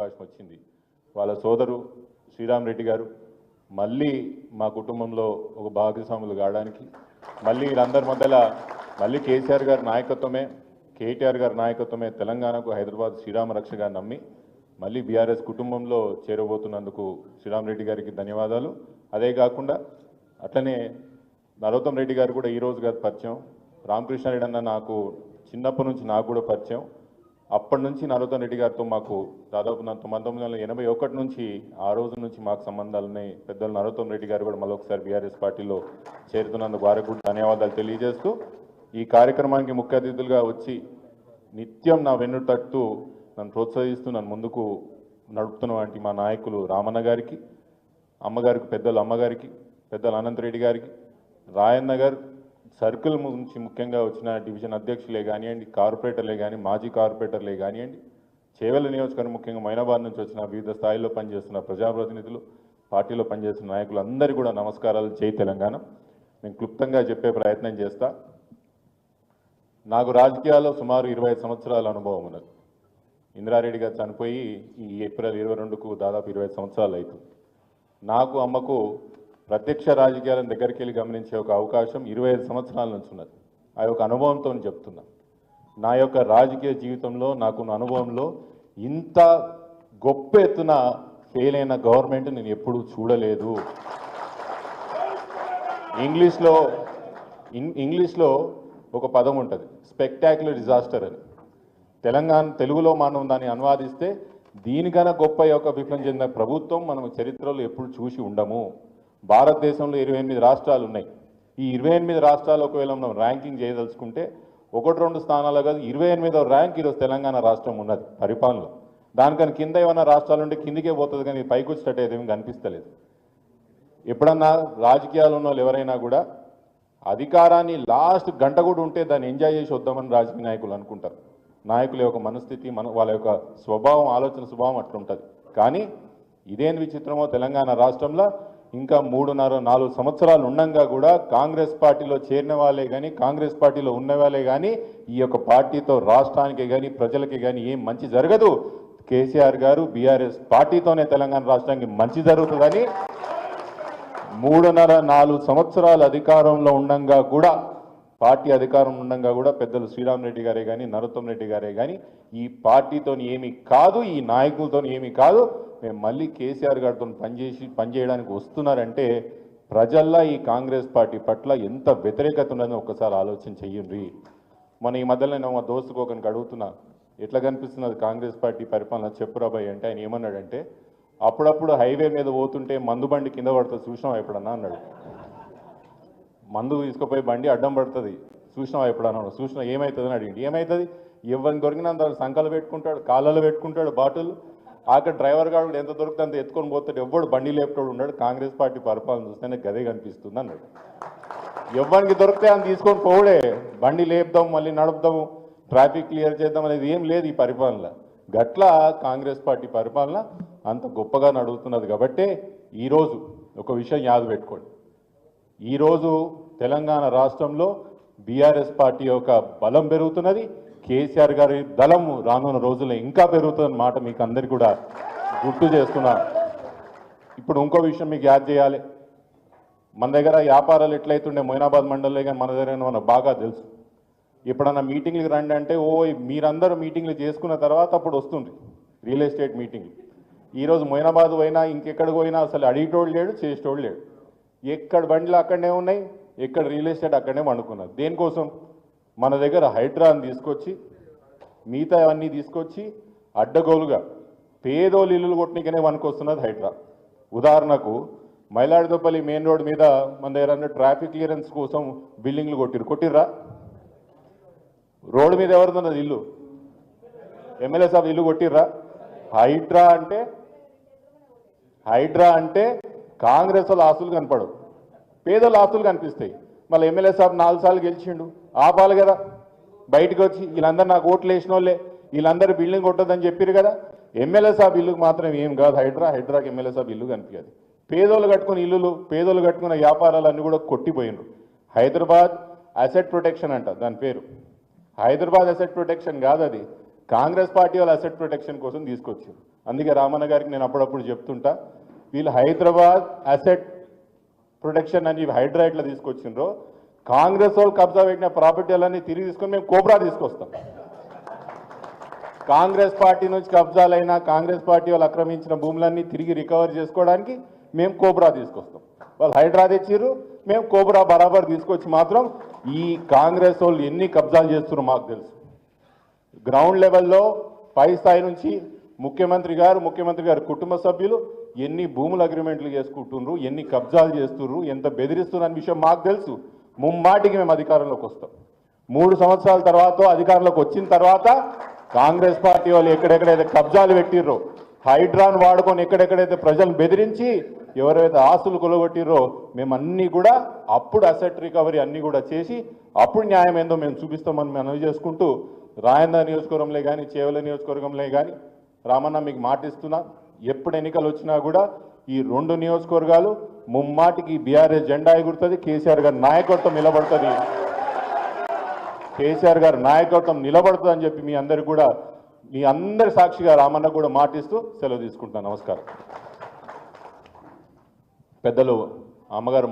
అవకాశం వచ్చింది. వాళ్ళ సోదరు శ్రీరామ్ రెడ్డి గారు మళ్ళీ మా కుటుంబంలో ఒక భాగస్వాములు కావడానికి, మళ్ళీ వీళ్ళందరి మధ్యలో మళ్ళీ కేసీఆర్ గారి నాయకత్వమే, కేటీఆర్ గారి నాయకత్వమే తెలంగాణకు హైదరాబాద్ శ్రీరామ రక్షగా నమ్మి మళ్ళీ బీఆర్ఎస్ కుటుంబంలో చేరబోతున్నందుకు శ్రీరామ్ రెడ్డి గారికి ధన్యవాదాలు. అదే కాకుండా అట్లనే నరోత్తం రెడ్డి గారు కూడా ఈరోజు కాదు పరిచయం, రామకృష్ణారెడ్డి అన్న నాకు చిన్నప్పటి నుంచి నాకు కూడా పరిచయం. అప్పటి నుంచి నరోత్తం రెడ్డి గారితో మాకు దాదాపు 1981 నుంచి ఆ రోజు నుంచి మాకు సంబంధాలు ఉన్నాయి. పెద్దలు నరోత్తం రెడ్డి గారు కూడా మళ్ళొకసారి బీఆర్ఎస్ పార్టీలో చేరుతున్నందుకు వారికి కూడా ధన్యవాదాలు తెలియజేస్తూ, ఈ కార్యక్రమానికి ముఖ్య అతిథులుగా వచ్చి నిత్యం నా వెన్ను తట్టు నన్ను ప్రోత్సహిస్తూ నన్ను ముందుకు నడుపుతున్నటువంటి మా నాయకులు రామన్న గారికి, అమ్మగారికి, పెద్దలు అమ్మగారికి, పెద్దలు అనంతరెడ్డి గారికి, రాయన్న గారు సర్కిల్ నుంచి ముఖ్యంగా వచ్చిన డివిజన్ అధ్యక్షులే కానివ్వండి, కార్పొరేటర్లే కానీ, మాజీ కార్పొరేటర్లే కానివ్వండి, చేవెళ్ళ నియోజకవర్గం ముఖ్యంగా మైనాబాద్ నుంచి వచ్చిన వివిధ స్థాయిల్లో పనిచేస్తున్న ప్రజాప్రతినిధులు, పార్టీలో పనిచేస్తున్న నాయకులు అందరికీ కూడా నమస్కారాలు. జై తెలంగాణ. నేను క్లుప్తంగా చెప్పే ప్రయత్నం చేస్తా. నాకు రాజకీయాల్లో సుమారు 25 సంవత్సరాల అనుభవం ఉన్నది. ఇందిరారెడ్డి గారు చనిపోయి ఈ ఏప్రిల్ 22కు దాదాపు 25 సంవత్సరాలు అవుతుంది. నాకు అమ్మకు ప్రత్యక్ష రాజకీయాలను దగ్గరికి వెళ్ళి గమనించే ఒక అవకాశం 25 సంవత్సరాల నుంచి ఉన్నది. ఆ యొక్క అనుభవంతో చెప్తున్నా. నా యొక్క రాజకీయ జీవితంలో నాకున్న అనుభవంలో ఇంత గొప్ప ఎత్తున ఫెయిల్ అయిన గవర్నమెంట్ నేను ఎప్పుడూ చూడలేదు. ఇంగ్లీష్లో ఒక పదం ఉంటుంది, స్పెక్టాక్యులర్ డిజాస్టర్ అని. తెలుగులో మనం దాన్ని అనువాదిస్తే దీనికన్నా గొప్ప యొక్క విఫలం చెందిన ప్రభుత్వం మనం చరిత్రలో ఎప్పుడు చూసి ఉండము. భారతదేశంలో 28 రాష్ట్రాలు ఉన్నాయి. ఈ 28 రాష్ట్రాలు ఒకవేళ మనం ర్యాంకింగ్ చేయదలుచుకుంటే 1-2 స్థానాలు కాదు, 28వ ర్యాంక్ ఈరోజు తెలంగాణ రాష్ట్రం ఉన్నది పరిపాలనలో. దానికన్నా కింద ఏమైనా రాష్ట్రాలు ఉంటే కిందికే పోతుంది, కానీ పైకి వచ్చేటట్టు ఏమీ కనిపిస్తలేదు. ఎప్పుడన్నా రాజకీయాలు ఉన్న వాళ్ళు ఎవరైనా కూడా అధికారాన్ని లాస్ట్ గంట కూడా ఉంటే దాన్ని ఎంజాయ్ చేసి వద్దామని రాజకీయ నాయకులు అనుకుంటారు. నాయకుల యొక్క మనస్థితి, వాళ్ళ యొక్క స్వభావం, ఆలోచన స్వభావం అట్లుంటుంది. కానీ ఇదేం విచిత్రమో, తెలంగాణ రాష్ట్రంలో ఇంకా 3.5-4 సంవత్సరాలు ఉండంగా కూడా కాంగ్రెస్ పార్టీలో చేరిన వాళ్ళే కానీ, కాంగ్రెస్ పార్టీలో ఉన్న వాళ్ళే కానీ ఈ యొక్క పార్టీతో రాష్ట్రానికి కానీ ప్రజలకి కానీ ఏం మంచి జరగదు. కేసీఆర్ గారు బీఆర్ఎస్ పార్టీతోనే తెలంగాణ రాష్ట్రానికి మంచి జరుగుతుందని 3.5-4 సంవత్సరాలు అధికారంలో ఉండంగా కూడా, పార్టీ అధికారం ఉండంగా కూడా పెద్దలు శ్రీరామ్ రెడ్డి గారే కానీ, నరోత్తం రెడ్డి గారే కానీ ఈ పార్టీతో ఏమీ కాదు, ఈ నాయకులతో ఏమీ కాదు, మేము మళ్ళీ కేసీఆర్ గారితో పనిచేయడానికి వస్తున్నారంటే ప్రజల్లో ఈ కాంగ్రెస్ పార్టీ పట్ల ఎంత వ్యతిరేకత ఉన్నదో ఒక్కసారి ఆలోచన చెయ్యండి. మన ఈ మధ్యలో నేను మా దోస్తుకు ఒకరికి అడుగుతున్నా, ఎట్లా కనిపిస్తున్నది కాంగ్రెస్ పార్టీ పరిపాలన చెప్పురాబాయ్ అంటే, ఆయన ఏమన్నాడంటే అప్పుడప్పుడు హైవే మీద పోతుంటే మందు బండి కింద పడుతుంది చూసినావా ఎప్పుడన్నా అన్నాడు. మందు తీసుకుపోయి బండి అడ్డం పడుతుంది చూసినావా ఎప్పుడన్నా, చూసినా ఏమవుతుందని అడిగింది. ఏమవుతుంది, ఎవరిని దొరికినంత సంకలు పెట్టుకుంటాడు, కాళ్ళలో పెట్టుకుంటాడు బాటిల్. అక్కడ డ్రైవర్ గారు ఎంత దొరికితే అంత ఎత్తుకొని పోతాడు, ఎవ్వడు బండి లేపుతాడు ఉన్నాడు. కాంగ్రెస్ పార్టీ పరిపాలన చూస్తేనే గదే కనిపిస్తుంది అన్నాడు. ఎవరికి దొరికితే అని తీసుకొని పోవడే, బండి లేపుదాం, మళ్ళీ నడుపుదాము, ట్రాఫిక్ క్లియర్ చేద్దాం అనేది ఏం లేదు ఈ పరిపాలన. గట్లా కాంగ్రెస్ పార్టీ పరిపాలన అంత గొప్పగా నడుగుతున్నది. కాబట్టి ఈరోజు ఒక విషయం యాద పెట్టుకోండి, ఈరోజు తెలంగాణ రాష్ట్రంలో బీఆర్ఎస్ పార్టీ యొక్క బలం పెరుగుతున్నది, కేసీఆర్ గారి దళం రానున్న రోజుల్లో ఇంకా పెరుగుతుందన్న మాట మీకు అందరికీ కూడా గుర్తు చేస్తున్నా. ఇప్పుడు ఇంకో విషయం మీకు యాద్ చేయాలి. మన దగ్గర వ్యాపారాలు ఎట్లయితుండే మొయినాబాద్ మండలంలో కానీ మన దగ్గర మనకు బాగా తెలుసు. ఎప్పుడన్నా మీటింగ్లకు రండి అంటే మీరందరూ మీటింగ్లు చేసుకున్న తర్వాత అప్పుడు వస్తుంది రియల్ ఎస్టేట్ మీటింగ్లు. ఈరోజు మొయినాబాద్ పోయినా ఇంకెక్కడికి పోయినా అసలు అడిగేటోడు లేడు, చేసేటోడు లేడు. ఎక్కడ బండ్లు అక్కడనే ఉన్నాయి, ఎక్కడ రియల్ ఎస్టేట్ అక్కడనే వండుకున్నారు. దేనికోసం? మన దగ్గర హైడ్రాని తీసుకొచ్చి, మిగతా అన్నీ తీసుకొచ్చి అడ్డగోలుగా పేదోళ్ళు ఇల్లులు కొట్టనికనే వనుకొస్తున్నది హైడ్రా. ఉదాహరణకు మైలాడిదోపల్లి మెయిన్ రోడ్ మీద మన దగ్గర ట్రాఫిక్ క్లియరెన్స్ కోసం బిల్డింగ్లు కొట్టిర్రా? రోడ్డు మీద ఎవరిదన్నది ఇల్లు? ఎమ్మెల్యే సాబ్ ఇల్లు కొట్టిర్రా? హైడ్రా అంటే కాంగ్రెస్ వాళ్ళ ఆస్తులు కనపడవు, పేదల ఆస్తులు కనిపిస్తాయి. మళ్ళీ ఎమ్మెల్యే సాబ్ 4 సార్లు గెలిచిండు, ఆపాలి కదా బయటకు వచ్చి, వీళ్ళందరూ నాకు ఓట్లు వేసిన వాళ్ళే, వీళ్ళందరూ బిల్డింగ్ కొట్టదని చెప్పారు కదా. ఎమ్మెల్యే సాబ్ ఇల్లుకు మాత్రం ఏం కాదు హైడ్రాకి ఎమ్మెల్యే సాబ్ ఇల్లు కనిపించదు. పేదోళ్ళు కట్టుకున్న ఇల్లులు, పేదోళ్ళు కట్టుకున్న వ్యాపారాలన్నీ కూడా కొట్టిపోయినరు. హైదరాబాద్ అసెట్ ప్రొటెక్షన్ అంట దాని పేరు. హైదరాబాద్ అసెట్ ప్రొటెక్షన్ కాదు, అది కాంగ్రెస్ పార్టీ వాళ్ళ అసెట్ ప్రొటెక్షన్ కోసం తీసుకొచ్చారు. అందుకే రామన్న గారికి నేను అప్పుడప్పుడు చెప్తుంటా, వీళ్ళు హైదరాబాద్ అసెట్ ప్రొటెక్షన్ అని హైడ్రా ఇట్లా తీసుకొచ్చిండ్రో, కాంగ్రెస్ వాళ్ళు కబ్జా పెట్టిన ప్రాపర్టీలన్నీ తిరిగి తీసుకొని మేము కోబ్రా తీసుకొస్తాం. కాంగ్రెస్ పార్టీ నుంచి కబ్జాలైనా కాంగ్రెస్ పార్టీ వాళ్ళు ఆక్రమించిన భూములన్నీ తిరిగి రికవర్ చేసుకోవడానికి మేము కోబ్రా తీసుకొస్తాం. వాళ్ళు హైడ్రా తెచ్చిర్రు, మేము కోబ్రా బరాబర్ తీసుకొచ్చి మాత్రం ఈ కాంగ్రెస్ వాళ్ళు ఎన్ని కబ్జాలు చేస్తున్నారో మాకు తెలుసు. గ్రౌండ్ లెవెల్లో పై స్థాయి నుంచి ముఖ్యమంత్రి గారు కుటుంబ సభ్యులు ఎన్ని భూముల అగ్రిమెంట్లు చేసుకుంటున్నారు, ఎన్ని కబ్జాలు చేస్తున్నారు, ఎంత బెదిరిస్తున్నారు అనే విషయం మాకు తెలుసు. ముమ్మాటికి మేము అధికారంలోకి వస్తాం. 3 సంవత్సరాల తర్వాత అధికారంలోకి వచ్చిన తర్వాత కాంగ్రెస్ పార్టీ వాళ్ళు ఎక్కడెక్కడైతే కబ్జాలు పెట్టిర్రో, హైడ్రాన్ వాడుకొని ఎక్కడెక్కడైతే ప్రజలను బెదిరించి ఎవరైతే ఆస్తులు కొలగొట్టిర్రో మేము అన్నీ కూడా అప్పుడు అసెట్ రికవరీ అన్నీ కూడా చేసి అప్పుడు న్యాయం ఏందో మేము చూపిస్తామని మనవి చేసుకుంటూ, రాయంద నియోజకవర్గంలో కానీ చేవల నియోజకవర్గంలో కానీ రామన్న మీకు మాటిస్తున్నా, ఎప్పుడు ఎన్నికలు వచ్చినా కూడా ఈ 2 నియోజకవర్గాలు ముమ్మాటికి బీఆర్ఎస్ జెండా ఎగురుతుంది, కేసీఆర్ గారి నాయకత్వం నిలబడుతుంది, కేసీఆర్ గారి నాయకత్వం నిలబడుతుంది అని చెప్పి మీ అందరి సాక్షిగా రామన్న కూడా మాటిస్తూ సెలవు తీసుకుంటున్నాను. నమస్కారం. పెద్దలు అమ్మగారు